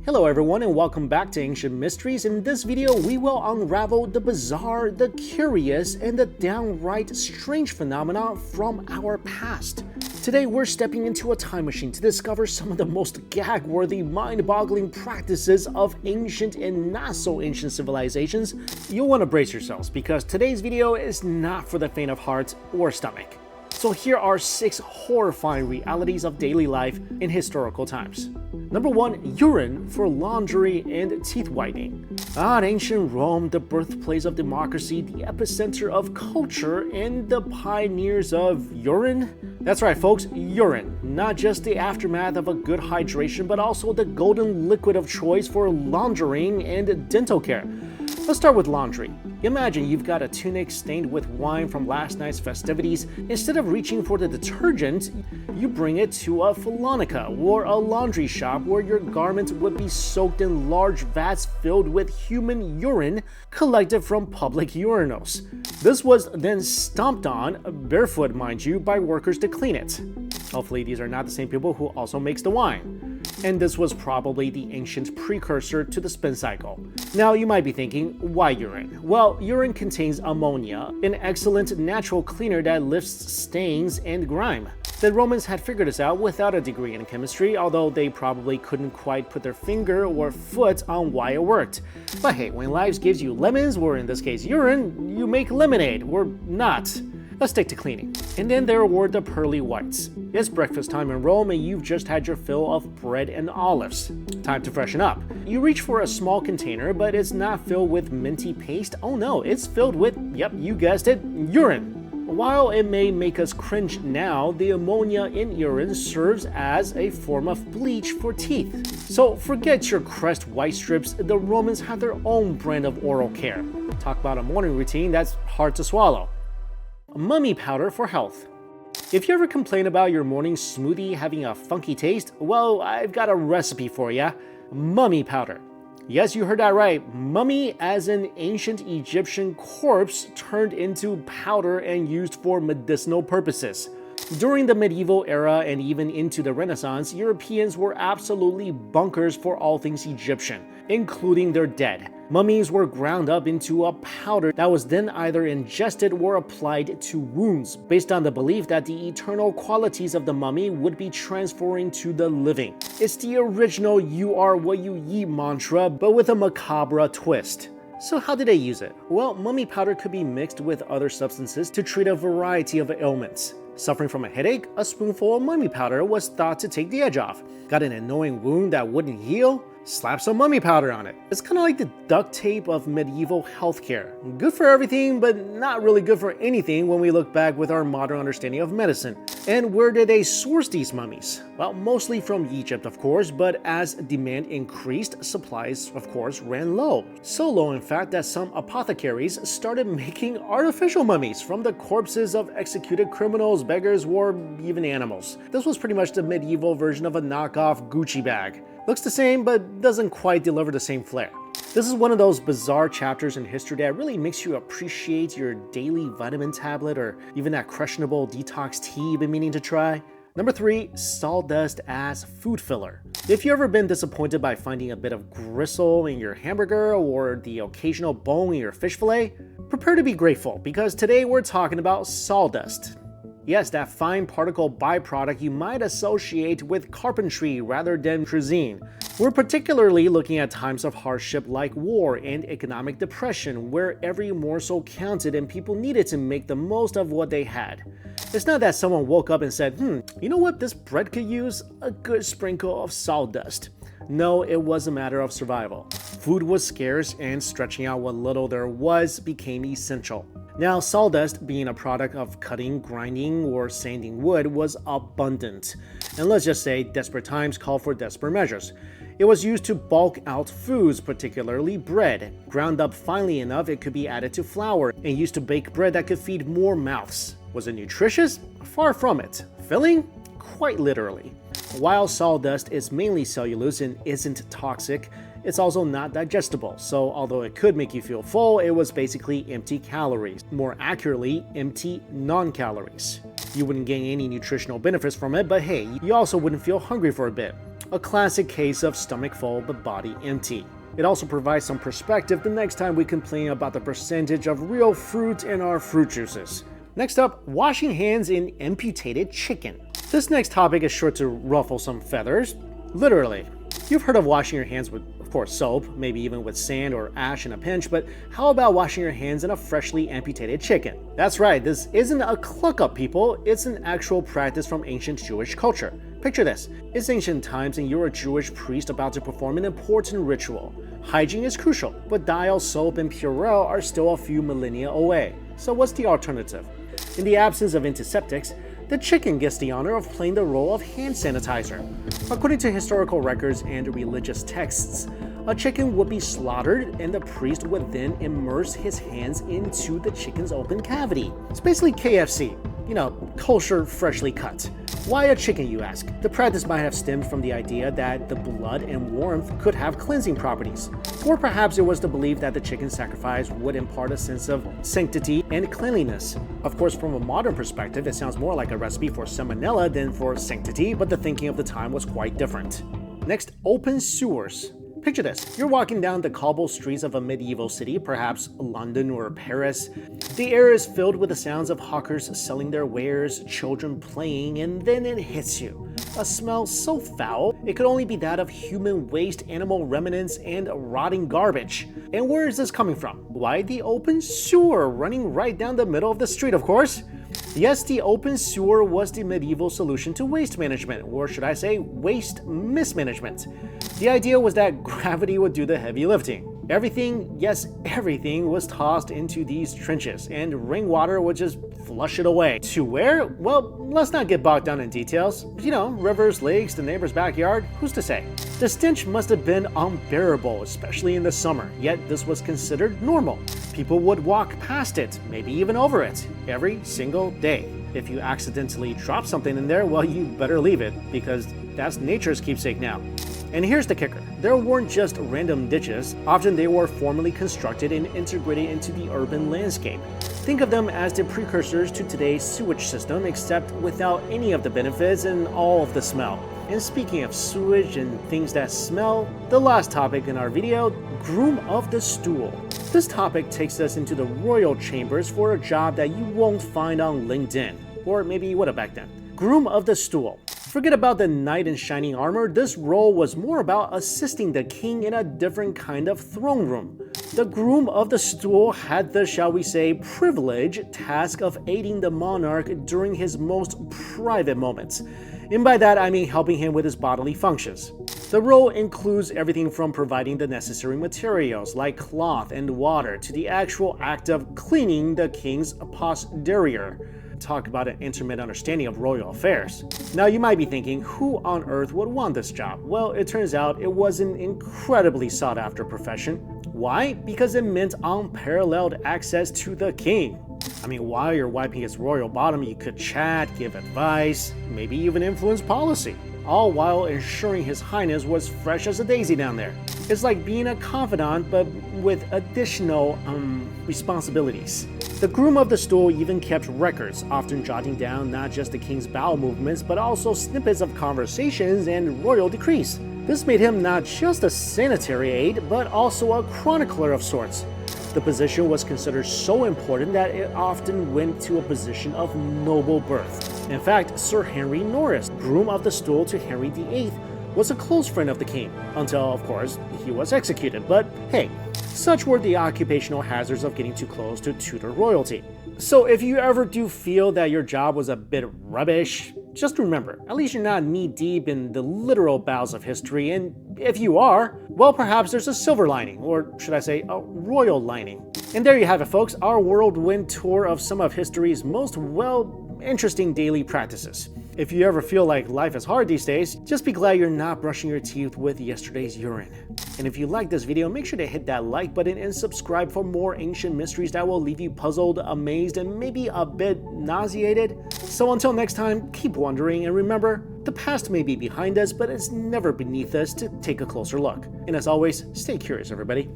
Hello everyone and welcome back to Ancient Mysteries. In this video, we will unravel the bizarre, the curious, and the downright strange phenomena from our past. Today, we're stepping into a time machine to discover some of the most gag-worthy, mind-boggling practices of ancient and not-so-ancient civilizations. You'll want to brace yourselves because today's video is not for the faint of heart or stomach. So here are 6 horrifying realities of daily life in historical times. Number 1. Urine for laundry and teeth whitening. In ancient Rome, the birthplace of democracy, the epicenter of culture, and the pioneers of urine? That's right folks, urine. Not just the aftermath of a good hydration, but also the golden liquid of choice for laundering and dental care. Let's start with laundry. Imagine you've got a tunic stained with wine from last night's festivities. Instead of reaching for the detergent, you bring it to a Phalonica or a laundry shop where your garment would be soaked in large vats filled with human urine collected from public urinals. This was then stomped on, barefoot mind you, by workers to clean it. Hopefully these are not the same people who also makes the wine. And this was probably the ancient precursor to the spin cycle. Now you might be thinking, why urine? Well, urine contains ammonia, an excellent natural cleaner that lifts stains and grime. The Romans had figured this out without a degree in chemistry, although they probably couldn't quite put their finger or foot on why it worked. But hey, when life gives you lemons, or in this case urine, you make lemonade, or not. Let's stick to cleaning. And then there were the pearly whites. It's breakfast time in Rome and you've just had your fill of bread and olives. Time to freshen up. You reach for a small container, but it's not filled with minty paste. Oh no, it's filled with, yep, you guessed it, urine. While it may make us cringe now, the ammonia in urine serves as a form of bleach for teeth. So forget your Crest white strips, the Romans had their own brand of oral care. Talk about a morning routine that's hard to swallow. Mummy powder for health. If you ever complain about your morning smoothie having a funky taste, well, I've got a recipe for ya. Mummy powder. Yes, you heard that right. Mummy as an ancient Egyptian corpse turned into powder and used for medicinal purposes. During the medieval era and even into the Renaissance, Europeans were absolutely bunkers for all things Egyptian, including their dead. Mummies were ground up into a powder that was then either ingested or applied to wounds, based on the belief that the eternal qualities of the mummy would be transferring to the living. It's the original "you are what you eat" mantra, but with a macabre twist. So how did they use it? Well, mummy powder could be mixed with other substances to treat a variety of ailments. Suffering from a headache, a spoonful of mummy powder was thought to take the edge off. Got an annoying wound that wouldn't heal? Slap some mummy powder on it. It's kind of like the duct tape of medieval healthcare. Good for everything, but not really good for anything when we look back with our modern understanding of medicine. And where did they source these mummies? Well, mostly from Egypt, of course, but as demand increased, supplies, of course, ran low. So low, in fact, that some apothecaries started making artificial mummies from the corpses of executed criminals, beggars, or even animals. This was pretty much the medieval version of a knockoff Gucci bag. Looks the same, but doesn't quite deliver the same flair. This is one of those bizarre chapters in history that really makes you appreciate your daily vitamin tablet or even that questionable detox tea you've been meaning to try. Number 3. Sawdust as food filler. If you've ever been disappointed by finding a bit of gristle in your hamburger or the occasional bone in your fish fillet, prepare to be grateful because today we're talking about sawdust. Yes, that fine particle byproduct you might associate with carpentry rather than cuisine. We're particularly looking at times of hardship like war and economic depression, where every morsel counted and people needed to make the most of what they had. It's not that someone woke up and said, you know what this bread could use? A good sprinkle of sawdust. No, it was a matter of survival. Food was scarce and stretching out what little there was became essential. Now, sawdust, being a product of cutting, grinding, or sanding wood, was abundant. And let's just say desperate times call for desperate measures. It was used to bulk out foods, particularly bread. Ground up finely enough, it could be added to flour and used to bake bread that could feed more mouths. Was it nutritious? Far from it. Filling? Quite literally. While sawdust is mainly cellulose and isn't toxic, it's also not digestible, so although it could make you feel full, it was basically empty calories. More accurately, empty non-calories. You wouldn't gain any nutritional benefits from it, but hey, you also wouldn't feel hungry for a bit. A classic case of stomach full but body empty. It also provides some perspective the next time we complain about the percentage of real fruit in our fruit juices. Next up, washing hands in amputated chicken. This next topic is sure to ruffle some feathers. Literally. You've heard of washing your hands with, of course, soap, maybe even with sand or ash in a pinch, but how about washing your hands in a freshly amputated chicken? That's right, this isn't a cluck-up, people. It's an actual practice from ancient Jewish culture. Picture this. It's ancient times and you're a Jewish priest about to perform an important ritual. Hygiene is crucial, but dial, soap, and Purell are still a few millennia away. So what's the alternative? In the absence of antiseptics, the chicken gets the honor of playing the role of hand sanitizer. According to historical records and religious texts, a chicken would be slaughtered and the priest would then immerse his hands into the chicken's open cavity. It's basically KFC, kosher, freshly cut. Why a chicken, you ask? The practice might have stemmed from the idea that the blood and warmth could have cleansing properties. Or perhaps it was the belief that the chicken sacrifice would impart a sense of sanctity and cleanliness. Of course, from a modern perspective, it sounds more like a recipe for salmonella than for sanctity, but the thinking of the time was quite different. Next, open sewers. Picture this. You're walking down the cobbled streets of a medieval city, perhaps London or Paris. The air is filled with the sounds of hawkers selling their wares, children playing, and then it hits you. A smell so foul, it could only be that of human waste, animal remnants, and rotting garbage. And where is this coming from? Why, the open sewer running right down the middle of the street, of course. Yes, the open sewer was the medieval solution to waste management, or should I say, waste mismanagement. The idea was that gravity would do the heavy lifting. Everything, yes, everything was tossed into these trenches, and rainwater would just flush it away. To where? Well, let's not get bogged down in details. Rivers, lakes, the neighbor's backyard, who's to say? The stench must have been unbearable, especially in the summer, yet this was considered normal. People would walk past it, maybe even over it, every single day. If you accidentally drop something in there, well, you better leave it, because that's nature's keepsake now. And here's the kicker. There weren't just random ditches. Often they were formally constructed and integrated into the urban landscape. Think of them as the precursors to today's sewage system, except without any of the benefits and all of the smell. And speaking of sewage and things that smell, the last topic in our video, Groom of the Stool. This topic takes us into the royal chambers for a job that you won't find on LinkedIn. Or maybe you would have back then. Groom of the Stool. Forget about the knight in shining armor, this role was more about assisting the king in a different kind of throne room. The Groom of the Stool had the, shall we say, privileged task of aiding the monarch during his most private moments. And by that I mean helping him with his bodily functions. The role includes everything from providing the necessary materials like cloth and water to the actual act of cleaning the king's posterior. Talk about an intimate understanding of royal affairs. Now you might be thinking, who on earth would want this job? Well, it turns out it was an incredibly sought after profession. Why? Because it meant unparalleled access to the king. I mean, while you're wiping his royal bottom, you could chat, give advice, maybe even influence policy, all while ensuring His Highness was fresh as a daisy down there. It's like being a confidant, but with additional responsibilities. The Groom of the Stool even kept records, often jotting down not just the king's bowel movements, but also snippets of conversations and royal decrees. This made him not just a sanitary aide, but also a chronicler of sorts. The position was considered so important that it often went to a position of noble birth. In fact, Sir Henry Norris, Groom of the Stool to Henry VIII, was a close friend of the king, until, of course, he was executed. But hey, such were the occupational hazards of getting too close to Tudor royalty. So if you ever do feel that your job was a bit rubbish, just remember, at least you're not knee-deep in the literal bowels of history, and if you are, well, perhaps there's a silver lining, or should I say, a royal lining. And there you have it, folks, our whirlwind tour of some of history's most, interesting daily practices. If you ever feel like life is hard these days, just be glad you're not brushing your teeth with yesterday's urine. And if you like this video, make sure to hit that like button and subscribe for more ancient mysteries that will leave you puzzled, amazed, and maybe a bit nauseated. So until next time, keep wondering, and remember, the past may be behind us, but it's never beneath us to take a closer look. And as always, stay curious, everybody.